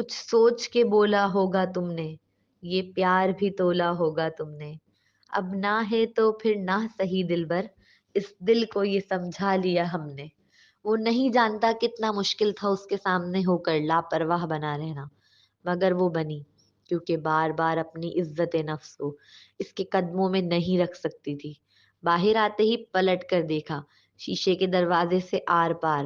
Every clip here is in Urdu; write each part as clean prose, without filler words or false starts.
کچھ سوچ کے بولا ہوگا تم نے، یہ پیار بھی تولا ہوگا تم نے، اب نہ ہے تو پھر نہ صحیح دلبر، اس دل کو یہ سمجھا لیا ہم نے۔ وہ نہیں جانتا کتنا مشکل تھا اس کے سامنے ہو کر لاپرواہ بنا رہنا، مگر وہ بنی، کیونکہ بار بار اپنی عزت نفس کو اس کے قدموں میں نہیں رکھ سکتی تھی۔ باہر آتے ہی پلٹ کر دیکھا، شیشے کے دروازے سے آر پار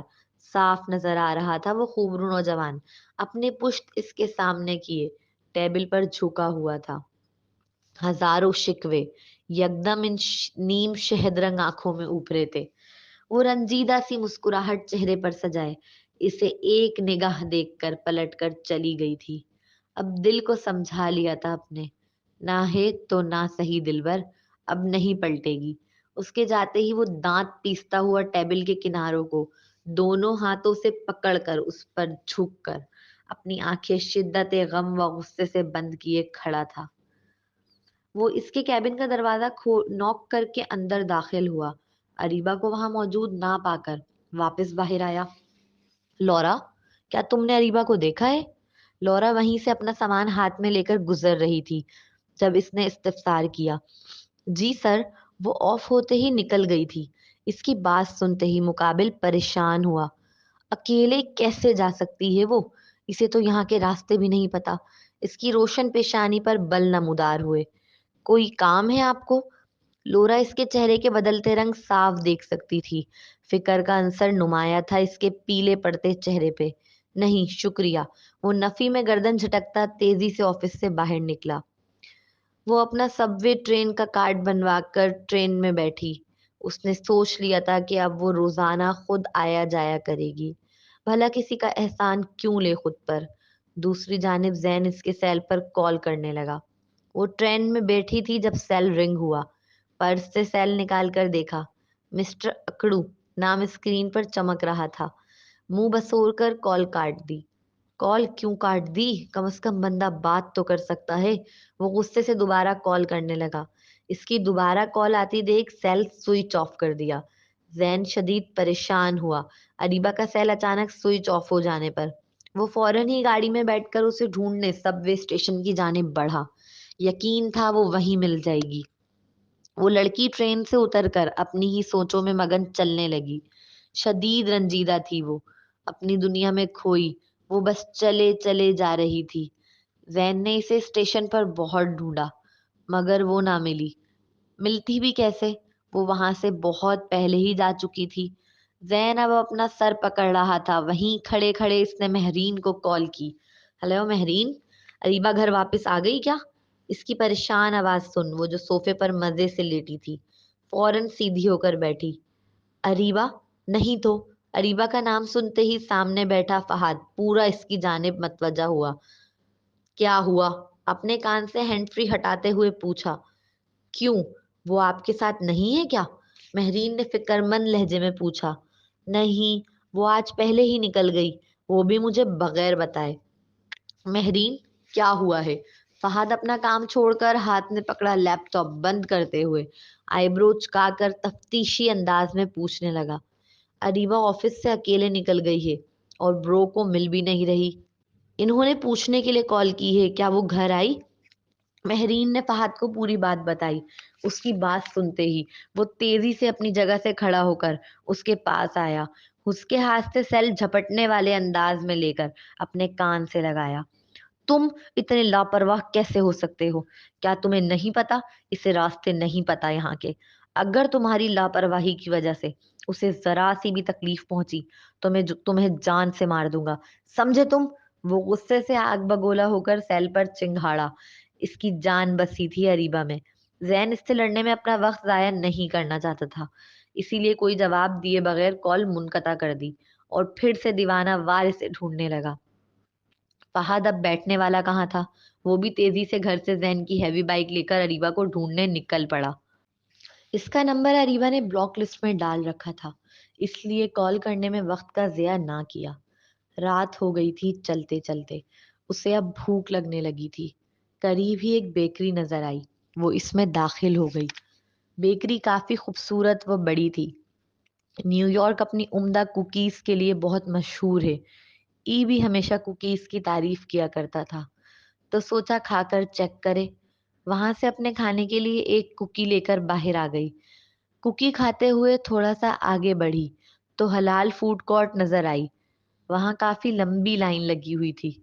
صاف نظر آ رہا تھا وہ خوبرو نوجوان، اپنے پشت اس کے سامنے کیے ٹیبل پر جھکا ہوا تھا، ہزاروں شکوے یکدم نیم شہد رنگ آنکھوں میں ابھرے تھے۔ وہ رنجیدہ سی مسکراہٹ چہرے پر سجائے اسے ایک نگاہ دیکھ کر پلٹ کر چلی گئی تھی۔ اب دل کو سمجھا لیا تھا اپنے، نہ ہے تو نہ صحیح دلبر، اب نہیں پلٹے گی۔ اس کے جاتے ہی وہ دانت پیستا ہوا ٹیبل کے کناروں کو دونوں ہاتھوں سے پکڑ کر اس پر جھک کر اپنی آنکھیں شدت غم و غصے سے بند کیے کھڑا تھا۔ وہ اس کے کیبن کا دروازہ نوک کر کے اندر داخل ہوا، اریبا کو وہاں موجود نہ پا کر واپس باہر آیا۔ لورا، کیا تم نے اریبا کو دیکھا ہے؟ لورا وہیں سے اپنا سامان ہاتھ میں لے کر گزر رہی تھی جب اس نے استفسار کیا۔ جی سر، وہ آف ہوتے ہی نکل گئی تھی۔ اس کی بات سنتے ہی مقابل پریشان ہوا۔ اکیلے کیسے جا سکتی ہے وہ؟ اسے تو یہاں کے راستے بھی نہیں پتا۔ اس کی روشن پیشانی پر بل نمودار ہوئے۔ کوئی کام ہے آپ کو؟ لورا اس کے چہرے کے بدلتے رنگ صاف دیکھ سکتی تھی، فکر کا عنصر نمایاں تھا اس کے پیلے پڑتے چہرے پہ۔ نہیں شکریہ۔ وہ نفی میں گردن جھٹکتا تیزی سے آفس سے باہر نکلا۔ وہ اپنا سب وے ٹرین کا کارڈ بنوا کر ٹرین میں بیٹھی۔ اس نے سوچ لیا تھا کہ اب وہ روزانہ خود آیا جایا کرے گی، بھلا کسی کا احسان کیوں لے خود پر۔ دوسری جانب زین اس کے سیل پر کال کرنے لگا۔ وہ ٹرین میں بیٹھی تھی جب سیل رنگ ہوا، پرس سے سیل نکال کر دیکھا۔ مسٹر اکڑو نام اسکرین پر چمک رہا تھا۔ منہ بسور کر کال کاٹ دی۔ کال کیوں کاٹ دی؟ کم از کم بندہ بات تو کر سکتا ہے۔ وہ غصے سے دوبارہ کال کرنے لگا۔ اس کی دوبارہ کال آتی دیکھ سیل سوئچ آف کر دیا۔ زین شدید پریشان ہوا اریبا کا سیل اچانک سوئچ آف ہو جانے پر۔ وہ فوراً ہی گاڑی میں بیٹھ کر اسے ڈھونڈنے سب وے اسٹیشن کی جانب بڑھا۔ یقین تھا وہ وہیں مل جائے گی۔ وہ لڑکی ٹرین سے اتر کر اپنی ہی سوچوں میں مگن چلنے لگی۔ شدید رنجیدہ تھی وہ، اپنی دنیا میں کھوئی، وہ بس چلے چلے جا رہی تھی۔ زین نے اسے اسٹیشن پر بہت ڈھونڈا مگر وہ نہ ملی۔ ملتی بھی کیسے؟ وہ وہاں سے بہت پہلے ہی جا چکی تھی۔ زین اب اپنا سر پکڑ رہا تھا۔ وہیں کھڑے کھڑے اس نے مہرین کو کال کی۔ ہلو مہرین، اریبا گھر واپس آ گئی کیا؟ اس کی پریشان آواز سن وہ جو صوفے پر مزے سے لیٹی تھی فوراً سیدھی ہو کر بیٹھی۔ اریبا؟ نہیں تو۔ اریبا کا نام سنتے ہی سامنے بیٹھا فہد پورا اس کی جانب متوجہ ہوا۔ کیا ہوا؟ اپنے کان سے ہینڈ فری ہٹاتے ہوئے پوچھا۔ کیوں، وہ آپ کے ساتھ نہیں ہے کیا؟ مہرین نے فکر مند لہجے میں پوچھا۔ نہیں، وہ آج پہلے ہی نکل گئی، وہ بھی مجھے بغیر بتائے۔ مہرین، کیا ہوا ہے؟ فہد اپنا کام چھوڑ کر ہاتھ میں پکڑا لیپ ٹاپ بند کرتے ہوئے آئی برو چکا کر تفتیشی انداز میں پوچھنے لگا۔ اریبا آفس سے اکیلے نکل گئی ہے اور برو کو مل بھی نہیں رہی۔ انہوں نے پوچھنے کے لیے کال کی ہے کیا وہ گھر آئی؟ مہرین نے فہد کو پوری بات بتائی۔ اس کی بات سنتے ہی وہ تیزی سے اپنی جگہ سے کھڑا ہو کر اس کے پاس آیا، اس کے ہاتھ سے سیل جھپٹنے والے انداز میں لے کر اپنے کان سے لگایا۔ تم اتنے لاپرواہ کیسے ہو سکتے ہو؟ کیا تمہیں نہیں پتا اسے راستے نہیں پتا یہاں کے؟ اگر تمہاری لاپرواہی کی وجہ سے اسے ذرا سی بھی تکلیف پہنچی تو میں تمہیں جان سے مار دوں گا، سمجھے تم؟ وہ غصے سے آگ بگولا ہو کر سیل پر چنگھاڑا۔ اس کی جان بسی تھی اریبا میں۔ زین اس سے لڑنے میں اپنا وقت ضائع نہیں کرنا چاہتا تھا، اسی لیے کوئی جواب دیے بغیر کال منقطع کر دی اور پھر سے دیوانہ وار اسے ڈھونڈنے لگا۔ فہد اب بیٹھنے والا کہاں تھا؟ وہ بھی تیزی سے گھر سے زین کی ہیوی بائک لے کر اریبا کو ڈھونڈنے نکل پڑا۔ اس کا نمبر اریبا نے بلاک لسٹ میں ڈال رکھا تھا، اس لیے کال کرنے میں وقت کا ضیاع نہ کیا۔ رات ہو گئی تھی چلتے چلتے، اسے اب بھوک لگنے لگی تھی۔ قریب ہی ایک بیکری نظر آئی، وہ اس میں داخل ہو گئی۔ بیکری کافی خوبصورت و بڑی تھی۔ نیو یارک اپنی عمدہ کوکیز کے لیے بہت مشہور ہے۔ ای بھی ہمیشہ کوکیز کی تعریف کیا کرتا تھا، تو سوچا کھا کر چیک کرے۔ وہاں سے اپنے کھانے کے لیے ایک کوکی لے کر باہر آ گئی۔ کوکی کھاتے ہوئے تھوڑا سا آگے بڑھی تو حلال فوڈ کورٹ نظر آئی۔ وہاں کافی لمبی لائن لگی ہوئی تھی۔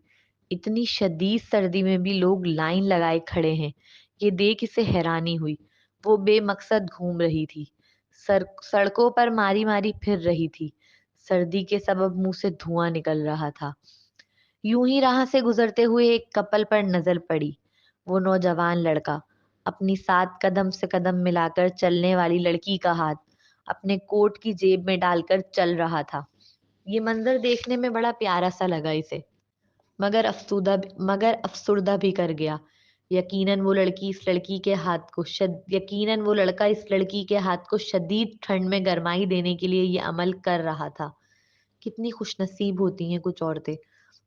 اتنی شدید سردی میں بھی لوگ لائن لگائے کھڑے ہیں، یہ دیکھ اسے حیرانی ہوئی۔ وہ بے مقصد گھوم رہی تھی، سڑکوں پر ماری ماری پھر رہی تھی۔ سردی کے سبب منہ سے دھواں نکل رہا تھا۔ یوں ہی راہ سے گزرتے ہوئے ایک کپل پر نظر پڑی۔ وہ نوجوان لڑکا اپنی ساتھ قدم سے قدم ملا کر چلنے والی لڑکی کا ہاتھ اپنے کوٹ کی جیب میں ڈال کر چل رہا تھا۔ یہ منظر دیکھنے میں بڑا پیارا سا لگا اسے، مگر افسردہ بھی کر گیا۔ یقیناً وہ لڑکا اس لڑکی کے ہاتھ کو شدید ٹھنڈ میں گرمائی دینے کے لیے یہ عمل کر رہا تھا۔ کتنی خوش نصیب ہوتی ہیں کچھ عورتیں،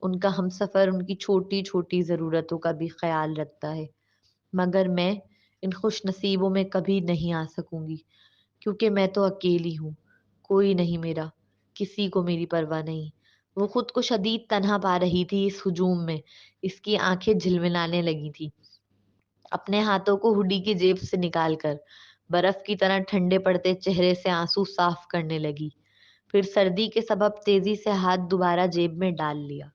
ان کا ہمسفر ان کی چھوٹی چھوٹی ضرورتوں کا بھی خیال رکھتا ہے۔ مگر میں ان خوش نصیبوں میں کبھی نہیں آ سکوں گی، کیونکہ میں تو اکیلی ہوں، کوئی نہیں میرا، کسی کو میری پرواہ نہیں۔ وہ خود کو شدید تنہا پا رہی تھی اس ہجوم میں۔ اس کی آنکھیں جھلملانے لگی تھی۔ اپنے ہاتھوں کو ہڈی کی جیب سے نکال کر برف کی طرح ٹھنڈے پڑتے چہرے سے آنسو صاف کرنے لگی۔ پھر سردی کے سبب تیزی سے ہاتھ دوبارہ جیب میں ڈال لیا۔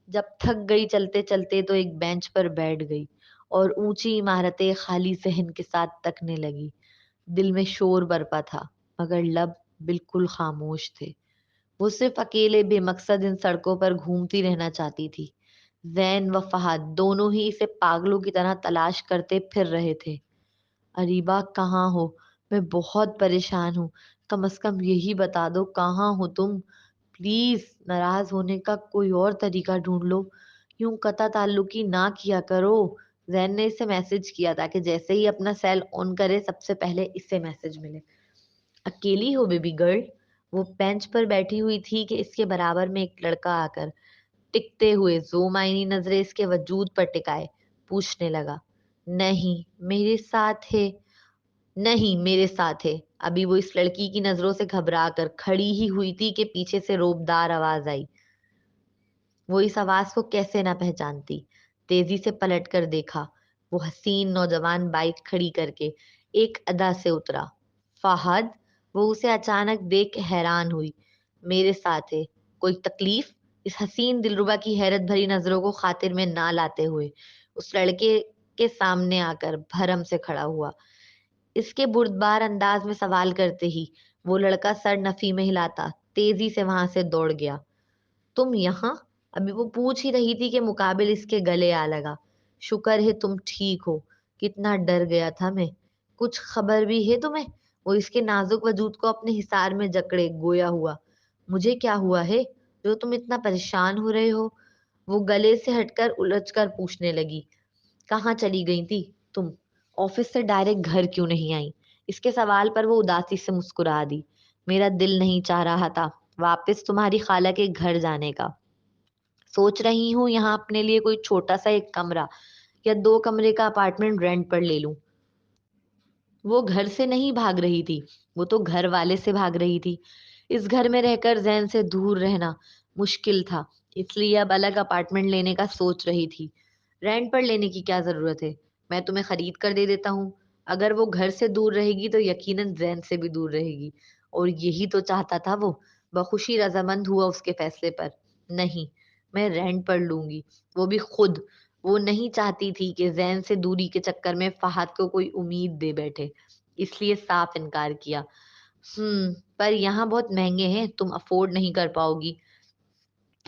جب تھک گئی چلتے چلتے تو ایک بینچ پر بیٹھ گئی اور اونچی عمارتیں خالی ذہن کے ساتھ تکنے لگی۔ دل میں شور برپا تھا، مگر لب بالکل خاموش تھے۔ وہ صرف اکیلے بے مقصد ان سڑکوں پر گھومتی رہنا چاہتی تھی۔ زین و فہد دونوں ہی اسے پاگلوں کی طرح تلاش کرتے پھر رہے تھے۔ اریبہ کہاں ہو؟ میں بہت پریشان ہوں، کم از کم یہی بتا دو کہاں ہو تم؟ پلیز ناراض ہونے کا کوئی اور طریقہ ڈھونڈ لو، یوں قطع تعلقی نہ کیا کرو۔ زین نے اسے میسج کیا تاکہ جیسے ہی اپنا سیل آن کرے سب سے پہلے اسے میسج ملے۔ اکیلی ہو بیبی گرل؟ وہ بینچ پر بیٹھی ہوئی تھی کہ اس کے برابر میں ایک لڑکا آ کر ٹکتے ہوئے زومائنی نظریں اس کے وجود پر ٹکائے پوچھنے لگا، نہیں میرے ساتھ ہے؟ نہیں میرے ساتھ ہے۔ ابھی وہ اس لڑکی کی نظروں سے گھبرا کر کھڑی ہی ہوئی تھی کہ پیچھے سے روبدار آواز آئی۔ وہ اس آواز کو کیسے نہ پہچانتی؟ تیزی سے پلٹ کر دیکھا، وہ حسین نوجوان بائک کھڑی کر کے ایک ادا سے اترا۔ فہد؟ وہ اسے اچانک دیکھ حیران ہوئی۔ میرے ساتھ ہے؟ کوئی تکلیف؟ اس حسین دلربا کی حیرت بھری نظروں کو خاطر میں نہ لاتے ہوئے اس لڑکے کے سامنے آ کر بھرم سے کھڑا ہوا۔ اس کے بردبار انداز میں سوال کرتے ہی وہ لڑکا سر نفی میں ہلاتا تیزی سے وہاں سے دوڑ گیا۔ تم یہاں؟ ابھی وہ پوچھ ہی رہی تھی کہ مقابل اس کے گلے آ لگا۔ شکر ہے تم ٹھیک ہو، کتنا ڈر گیا تھا میں۔ کچھ خبر بھی ہے تمہیں؟ وہ اس کے نازک وجود کو اپنے حصار میں جکڑے گویا ہوا۔ مجھے کیا ہوا ہے جو تم اتنا پریشان ہو رہے ہو؟ وہ گلے سے ہٹ کر الجھ کر پوچھنے لگی۔ کہاں چلی گئی تھی تم؟ آفس سے ڈائریکٹ گھر کیوں نہیں آئی؟ اس کے سوال پر وہ اداسی سے مسکرا دی۔ میرا دل نہیں چاہ رہا تھا واپس تمہاری خالہ کے گھر جانے کا۔ سوچ رہی ہوں یہاں اپنے لیے کوئی چھوٹا سا ایک کمرہ یا 2 کمرے کا اپارٹمنٹ رینٹ پر لے لوں۔ وہ گھر سے نہیں بھاگ رہی تھی، وہ تو گھر والے سے بھاگ رہی تھی۔ اس گھر میں رہ کر زین سے دور رہنا مشکل تھا، اس لیے اب الگ اپارٹمنٹ لینے کا سوچ رہی تھی۔ رینٹ پر لینے کی کیا ضرورت ہے؟ میں تمہیں خرید کر دے دیتا ہوں۔ اگر وہ گھر سے دور رہے گی تو یقیناً زین سے بھی دور رہے گی، اور یہی تو چاہتا تھا وہ۔ بخوشی رضامند ہوا اس کے فیصلے پر۔ نہیں، میں رینٹ پر لوں گی، وہ بھی خود۔ وہ نہیں چاہتی تھی کہ زین سے دوری کے چکر میں فہد کو کوئی امید دے بیٹھے، اس لیے صاف انکار کیا۔ پر یہاں بہت مہنگے ہیں، تم افورڈ نہیں کر پاؤ گی۔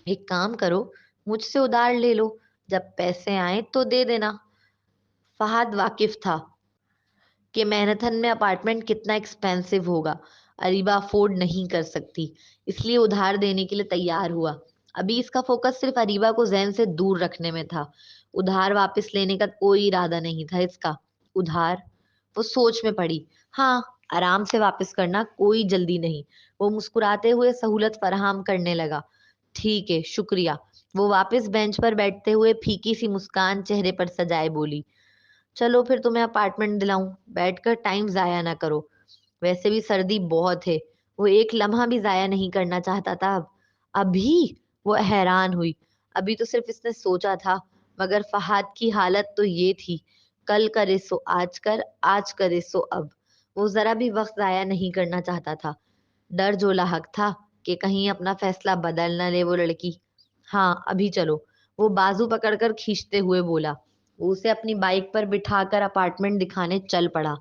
ایک کام کرو، مجھ سے ادھار لے لو، جب پیسے آئیں تو دے دینا۔ فہد واقف تھا کہ مینہتن میں اپارٹمنٹ کتنا ایکسپینسو ہوگا۔ اریبہ افورڈ نہیں کر سکتی، اس لیے ادھار دینے کے لیے تیار ہوا۔ ابھی اس کا فوکس صرف اریبہ کو زین سے دور رکھنے میں تھا، ادھار واپس لینے کا کوئی ارادہ نہیں تھا اس کا۔ ادھار؟ وہ سوچ میں پڑی۔ ہاں، آرام سے واپس کرنا، کوئی جلدی نہیں۔ وہ مسکراتے ہوئے سہولت فراہم کرنے لگا۔ ٹھیک ہے، شکریہ۔ وہ واپس بینچ پر بیٹھتے ہوئے پھیکی سی مسکان چہرے پر سجائے بولی، چلو پھر تمہیں اپارٹمنٹ دلاؤں، بیٹھ کر ٹائم ضائع نہ کرو۔ ویسے بھی سردی بہت ہے۔ وہ ایک لمحہ بھی ضائع نہیں کرنا چاہتا تھا ابھی وہ حیران ہوئی. ابھی تو صرف اس نے سوچا تھا، مگر فہد کی حالت تو یہ تھی، کل کرے سو آج کر، آج کرے سو اب. وہ ذرا بھی وقت ضائع نہیں کرنا چاہتا تھا. ڈر جو لاحق تھا کہ کہیں اپنا فیصلہ بدل نہ لے وہ لڑکی. ہاں ابھی چلو، وہ بازو پکڑ کر کھینچتے ہوئے بولا. وہ اسے اپنی بائک پر بٹھا کر اپارٹمنٹ دکھانے چل پڑا.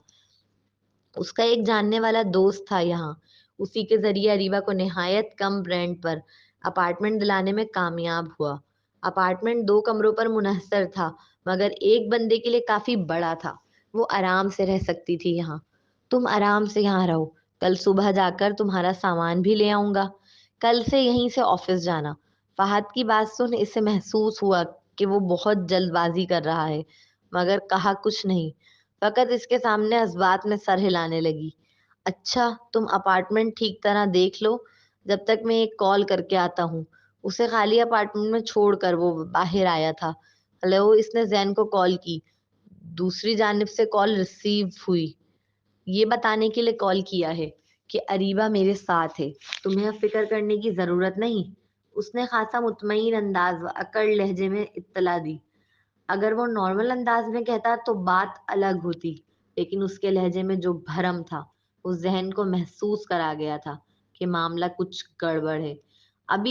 اس کا ایک جاننے والا دوست تھا یہاں. اسی کے ذریعے اریبہ کو نہایت کم رینٹ پر اپارٹمنٹ دلانے میں کامیاب ہوا. اپارٹمنٹ 2 کمروں پر منحصر تھا، مگر ایک بندے کے لیے کافی بڑا تھا. وہ آرام سے رہ سکتی تھی یہاں. تم آرام سے یہاں رہو، کل صبح جا کر تمہارا سامان بھی لے آؤں گا. کل سے یہیں سے آفس جانا. فہد کی بات سن اسے محسوس ہوا کہ وہ بہت جلد بازی کر رہا ہے، مگر کہا کچھ نہیں. فقط اس کے سامنے اسبات میں سر ہلانے لگی. اچھا تم اپارٹمنٹ ٹھیک طرح دیکھ لو، جب تک میں ایک کال کر کے آتا ہوں. اسے خالی اپارٹمنٹ میں چھوڑ کر وہ باہر آیا تھا. ہلو، اس نے زین کو کال کی. دوسری جانب سے کال ریسیو ہوئی. یہ بتانے کے لیے کال کیا ہے کہ اریبہ میرے ساتھ ہے، تمہیں اب فکر کرنے کی ضرورت نہیں. اس نے خاصا مطمئن انداز و اکڑ لہجے میں اطلاع دی. اگر وہ نارمل انداز میں کہتا تو بات الگ ہوتی، لیکن اس کے لہجے میں جو بھرم تھا، اس ذہن کو محسوس کرا گیا تھا کہ معاملہ کچھ گڑبڑ ہے. اب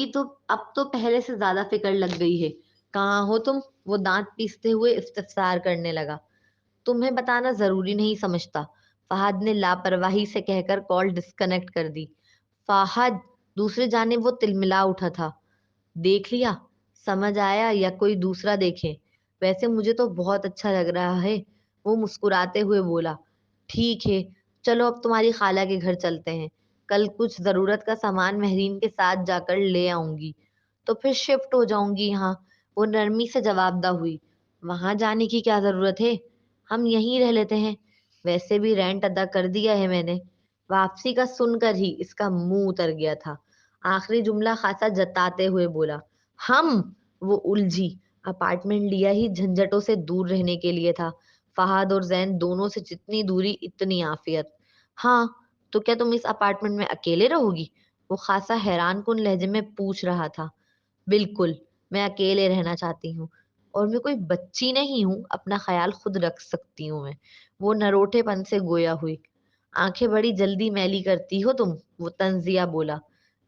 تو پہلے سے زیادہ فکر لگ گئی ہے. کہاں ہو تم؟ وہ دانت پیستے ہوئے استفسار کرنے لگا. تمہیں بتانا ضروری نہیں سمجھتا، فہد نے لاپرواہی سے کہہ کر کال ڈسکنیکٹ کر دی. فہد، دوسری جانب وہ تلملا اٹھا تھا. دیکھ لیا؟ سمجھ آیا یا کوئی دوسرا دیکھیں؟ ویسے مجھے تو بہت اچھا لگ رہا ہے، وہ مسکراتے ہوئے بولا. ٹھیک ہے، چلو اب تمہاری خالہ کے گھر چلتے ہیں. کل کچھ ضرورت کا سامان مہرین کے ساتھ جا کر لے آؤں گی، تو پھر شفٹ ہو جاؤں گی یہاں. وہ نرمی سے جواب دہ ہوئی. وہاں جانے کی کیا ضرورت ہے، ہم یہیں رہ لیتے ہیں. ویسے بھی رینٹ ادا کر دیا ہے میں نے. واپسی کا سن کر ہی اس کا منہ اتر گیا تھا. آخری جملہ خاصا جتاتے ہوئے بولا. ہم؟ وہ الجھی. اپارٹمنٹ لیا ہی جھنجھٹوں سے دور رہنے کے لیے تھا. فہد اور زین دونوں سے جتنی دوری اتنی عافیت. ہاں، تو کیا تم اس اپارٹمنٹ میں اکیلے رہو گی؟ وہ خاصا حیران کن لہجے میں پوچھ رہا تھا. بالکل، میں اکیلے رہنا چاہتی ہوں، اور میں کوئی بچی نہیں ہوں، اپنا خیال خود رکھ سکتی ہوں میں. وہ نروٹے پن سے گویا ہوئی. آنکھیں بڑی جلدی میلی کرتی ہو تم، وہ طنزیہ بولا.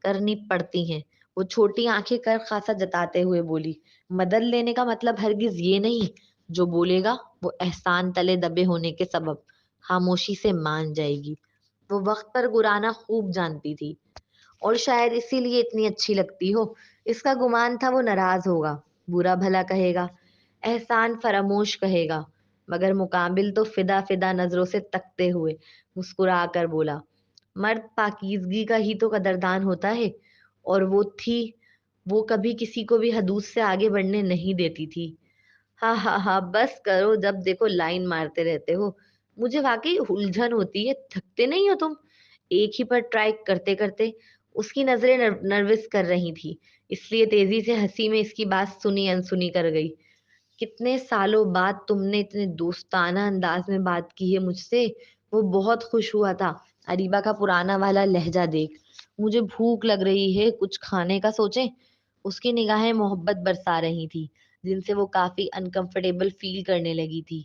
کرنی پڑتی ہیں، وہ چھوٹی آنکھیں کر خاصا جتاتے ہوئے بولی. مدد لینے کا مطلب ہرگز یہ نہیں. جو بولے گا وہ احسان تلے دبے ہونے کے سبب خاموشی سے مان جائے گی. وہ وقت پر گرانا خوب جانتی تھی، اور شاید اسی لیے اتنی اچھی لگتی ہو. اس کا گمان تھا وہ ناراض ہوگا، برا بھلا کہے گا، احسان فراموش کہے گا، مگر مقابل تو فدا فدا نظروں سے تکتے ہوئے مسکرا کر بولا. مرد پاکیزگی کا ہی تو قدردان ہوتا ہے، اور وہ تھی. وہ کبھی کسی کو بھی حدود سے آگے بڑھنے نہیں دیتی تھی. ہاں ہاں ہاں، بس کرو، جب دیکھو لائن مارتے رہتے ہو. مجھے واقعی الجھن ہوتی ہے، تھکتے نہیں ہو تم ایک ہی پر ٹرائی کرتے کرتے؟ اس کی نظریں نروس کر رہی تھی، اس لیے تیزی سے ہنسی میں اس کی بات سنی انسنی کر گئی. کتنے سالوں بعد تم نے اتنے دوستانہ انداز میں بات کی ہے مجھ سے. وہ بہت خوش ہوا تھا اریبہ کا پرانا والا لہجہ دیکھ. مجھے بھوک لگ رہی ہے، کچھ کھانے کا سوچیں. اس کی نگاہیں محبت برسا رہی تھی، جن سے وہ کافی انکمفرٹیبل فیل کرنے لگی تھی.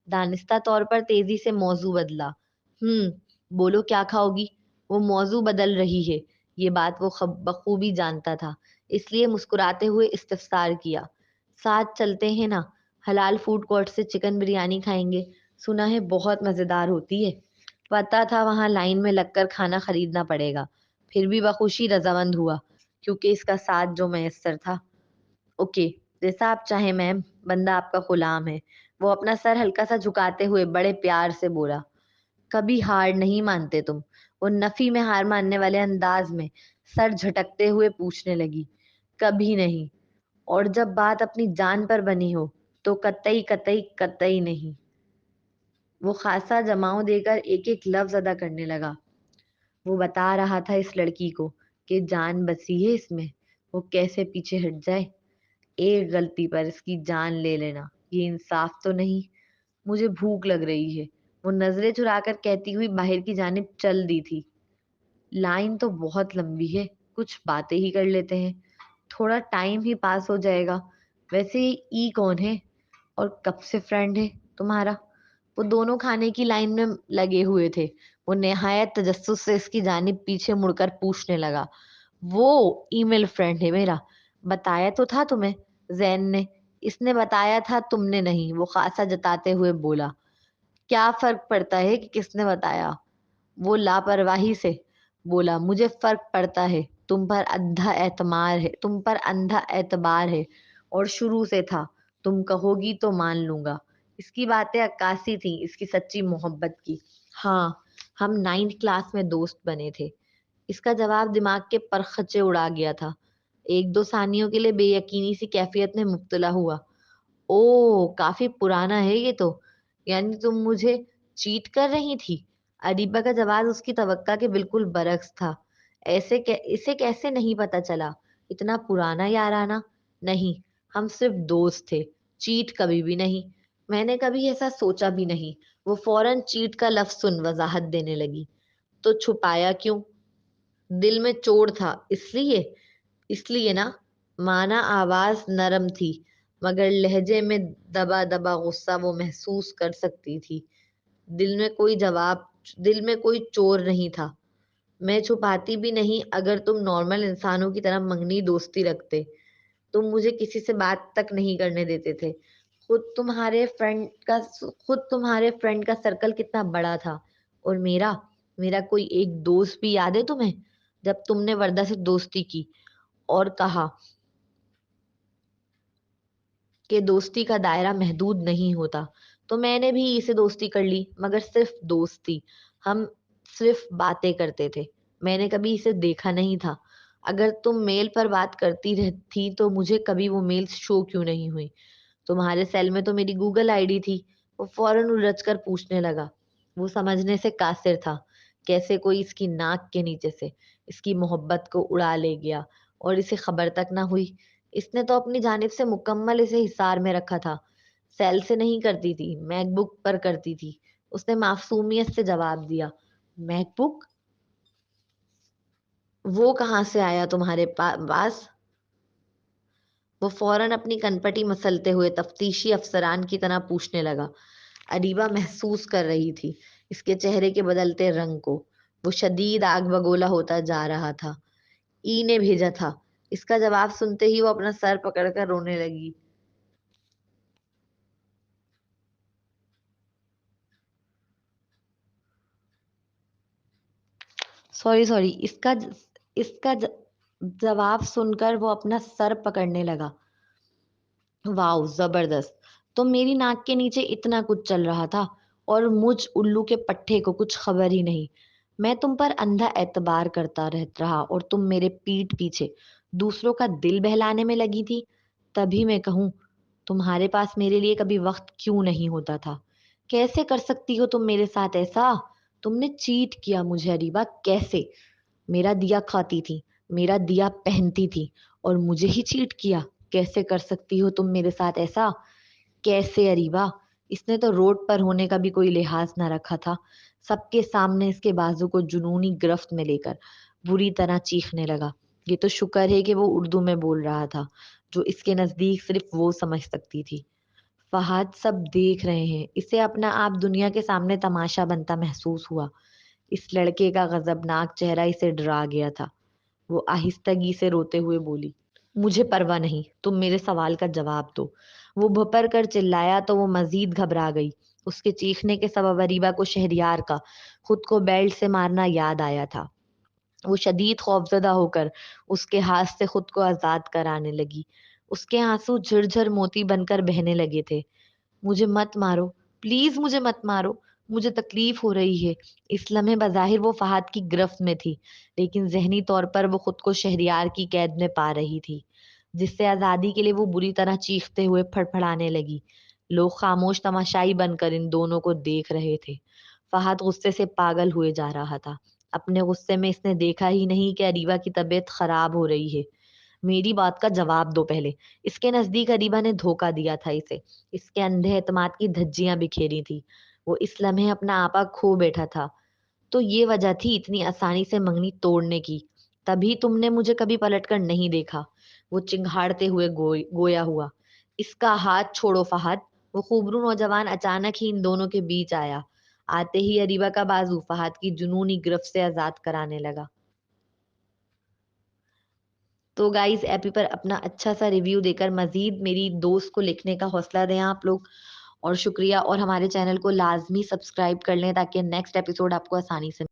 دانستہ طور پر تیزی سے موضوع بدلا. بولو کیا کھاؤ گی؟ وہ موضوع بدل رہی ہے، یہ بات وہ بخوبی جانتا تھا، اس لیے مسکراتے ہوئے استفسار کیا. ساتھ چلتے ہیں نا، حلال فوڈ کورٹ سے چکن بریانی کھائیں گے، سنا ہے بہت مزیدار ہوتی ہے. پتا تھا وہاں لائن میں لگ کر کھانا خریدنا پڑے گا، پھر بھی بخوشی رضامند ہوا کیونکہ اس کا ساتھ جو میسر تھا. اوکے، جیسا آپ چاہیں میم، بندہ آپ کا غلام ہے. وہ اپنا سر ہلکا سا جھکاتے ہوئے بڑے پیار سے بولا. کبھی ہار نہیں مانتے تم؟ وہ نفی میں ہار ماننے والے انداز میں سر جھٹکتے ہوئے پوچھنے لگی. کبھی نہیں، اور جب بات اپنی جان پر بنی ہو تو قطعی قطعی قطعی نہیں. وہ خاصا جماؤ دے کر ایک ایک لفظ ادا کرنے لگا. وہ بتا رہا تھا اس لڑکی کو کہ جان بسی ہے اس میں، وہ کیسے پیچھے ہٹ جائے. ایک غلطی پر اس کی جان لے لینا، یہ انصاف تو نہیں. مجھے بھوک لگ رہی ہے، وہ نظریں چرا کر کہتی ہوئی باہر کی جانب چل دی تھی. لائن تو بہت لمبی ہے، کچھ باتیں ہی کر لیتے ہیں. تھوڑا ٹائم ہی پاس ہو جائے گا. ویسے ای کون ہے اور کب سے فرینڈ ہے تمہارا؟ وہ دونوں کھانے کی لائن میں لگے ہوئے تھے. وہ نہایت تجسس سے اس کی جانب پیچھے مڑ کر پوچھنے لگا. وہ ای میل فرینڈ ہے میرا. بتایا تو تھا تمہیں زین نے. اس نے بتایا تھا، تم نے نہیں، وہ خاصا جتاتے ہوئے بولا. کیا فرق پڑتا ہے کہ کس نے بتایا؟ وہ لاپرواہی سے بولا. مجھے فرق پڑتا ہے. تم پر اندھا اعتبار ہے اور شروع سے تھا. تم کہو گی تو مان لوں گا. اس کی باتیں عکاسی تھیں اس کی سچی محبت کی. ہاں، ہم 9th کلاس میں دوست بنے تھے. اس کا جواب دماغ کے پرخچے اڑا گیا تھا. ایک دو ثانیوں کے لیے بے یقینی سی کیفیت میں مبتلا ہوا. او، کافی پرانا ہے یہ تو. یعنی تم مجھے چیٹ کر رہی تھی؟ ادیبہ کا جواب اس کی توقع کے بالکل برعکس تھا. اسے کیسے نہیں پتا چلا؟ اتنا پرانا یارانہ؟ نہیں، ہم صرف دوست تھے. چیٹ کبھی بھی نہیں. میں نے کبھی ایسا سوچا بھی نہیں. وہ فوراً چیٹ کا لفظ سن وضاحت دینے لگی. تو چھپایا کیوں؟ دل میں چوٹ تھا اس لیے نا. مانا آواز نرم تھی مگر لہجے میں دبا دبا غصہ وہ محسوس کر سکتی تھی. دل میں کوئی جواب دل میں کوئی چور نہیں تھا. میں چھپاتی بھی نہیں. اگر تم نارمل انسانوں کی طرح منگنی دوستی رکھتے، تم مجھے کسی سے بات تک نہیں کرنے دیتے تھے. خود تمہارے فرینڈ کا سرکل کتنا بڑا تھا. اور میرا کوئی ایک دوست بھی یاد ہے تمہیں؟ جب تم نے وردہ سے دوستی کی اور کہا کہ دوستی کا دائرہ محدود نہیں ہوتا، تو میں نے بھی اسے دوستی کر لی. مگر صرف دوستی. ہم صرف باتیں کرتے تھے. میں نے کبھی اسے دیکھا نہیں تھا. اگر تم میل پر بات کرتی رہتی تو مجھے کبھی وہ میل شو کیوں نہیں ہوئی؟ تمہارے سیل میں تو میری گوگل آئی ڈی تھی. وہ فوراً الجھ کر پوچھنے لگا. وہ سمجھنے سے قاصر تھا. کیسے کوئی اس کی ناک کے نیچے سے اس کی محبت کو اڑا لے گیا اور اسے خبر تک نہ ہوئی. اس نے تو اپنی جانب سے مکمل اسے حصار میں رکھا تھا. سیل سے نہیں کرتی تھی، میک بک پر کرتی تھی. اس نے معصومیت سے جواب دیا. میک بک؟ وہ کہاں سے آیا تمہارے پاس؟ وہ فوراً اپنی کنپٹی مسلتے ہوئے تفتیشی افسران کی طرح پوچھنے لگا. ادیبہ محسوس کر رہی تھی اس کے چہرے کے بدلتے رنگ کو. وہ شدید آگ بگولا ہوتا جا رہا تھا. ای نے بھیجا تھا. اس کا جواب سنتے ہی وہ اپنا سر پکڑ کر رونے لگی. سوری جواب سن کر وہ اپنا سر پکڑنے لگا. واؤ، زبردست. تو میری ناک کے نیچے اتنا کچھ چل رہا تھا اور مجھ الو کے پٹھے کو کچھ خبر ہی نہیں. میں تم پر اندھا اعتبار کرتا رہا اور تم میرے پیٹ پیچھے دوسروں کا دل بہلانے میں لگی تھی. تبھی میں کہوں، تمہارے پاس میرے لیے کبھی وقت کیوں نہیں ہوتا تھا؟ کیسے کر سکتی ہو تم میرے ساتھ ایسا؟ تم نے چیٹ کیا مجھے اریبہ. کیسے؟ میرا دیا کھاتی تھی، میرا دیا پہنتی تھی اور مجھے ہی چیٹ کیا. کیسے کر سکتی ہو تم میرے ساتھ ایسا؟ کیسے اریبہ؟ اس نے تو روڈ پر ہونے کا بھی کوئی لحاظ نہ رکھا تھا. سب کے سامنے اس کے بازو کو جنونی گرفت میں لے کر بری طرح چیخنے لگا. یہ تو شکر ہے کہ وہ اردو میں بول رہا تھا جو اس کے نزدیک صرف وہ سمجھ سکتی تھی. فہد، سب دیکھ رہے ہیں. اسے اپنا آپ دنیا کے سامنے تماشا بنتا محسوس ہوا. اس لڑکے کا غضبناک چہرہ اسے ڈرا گیا تھا. وہ آہستگی سے روتے ہوئے بولی. مجھے پرواہ نہیں، تم میرے سوال کا جواب دو. وہ بھپر کر چلایا تو وہ مزید گھبرا گئی. اس کے چیخنے کے سبب اریبہ کو شہریار کا خود کو بیلٹ سے مارنا یاد آیا تھا. وہ شدید خوفزدہ ہو کر اس کے ہاتھ سے خود کو آزاد کرانے لگی. اس کے آنسو جھرجھر موتی بن کر بہنے لگے تھے. مجھے مت مارو، پلیز مجھے مت مارو، مجھے تکلیف ہو رہی ہے. اس لمحے بظاہر وہ فہد کی گرفت میں تھی لیکن ذہنی طور پر وہ خود کو شہریار کی قید میں پا رہی تھی جس سے آزادی کے لیے وہ بری طرح چیختے ہوئے پھڑپھڑانے لگی. لوگ خاموش تماشائی بن کر ان دونوں کو دیکھ رہے تھے. فہد غصے سے پاگل ہوئے جا رہا تھا. اپنے غصے میں اس نے دیکھا ہی نہیں کہ اریبہ کی طبیعت خراب ہو رہی ہے. میری بات کا جواب دو پہلے. اس کے نزدیک اریبہ نے دھوکہ دیا تھا اسے. اس کے اندھے اعتماد کی دھجیاں بکھیری تھی. وہ اس لمحے اپنا آپا کھو بیٹھا تھا. تو یہ وجہ تھی اتنی آسانی سے منگنی توڑنے کی. تبھی تم نے مجھے کبھی پلٹ کر نہیں دیکھا. وہ چنگھاڑتے ہوئے گویا ہوا، اس کا ہاتھ چھوڑو فہد۔ وہ خوبرو نوجوان اچانک ہی ان دونوں کے بیچ آیا، آتے ہی اریبہ کا بازو فہد کی جنونی گرفت سے آزاد کرانے لگا۔ تو گائز ایپی پر اپنا اچھا سا ریویو دے کر مزید میری دوست کو لکھنے کا حوصلہ دیں آپ لوگ، اور شکریہ، اور ہمارے چینل کو لازمی سبسکرائب کر لیں تاکہ نیکسٹ ایپیسوڈ آپ کو آسانی سے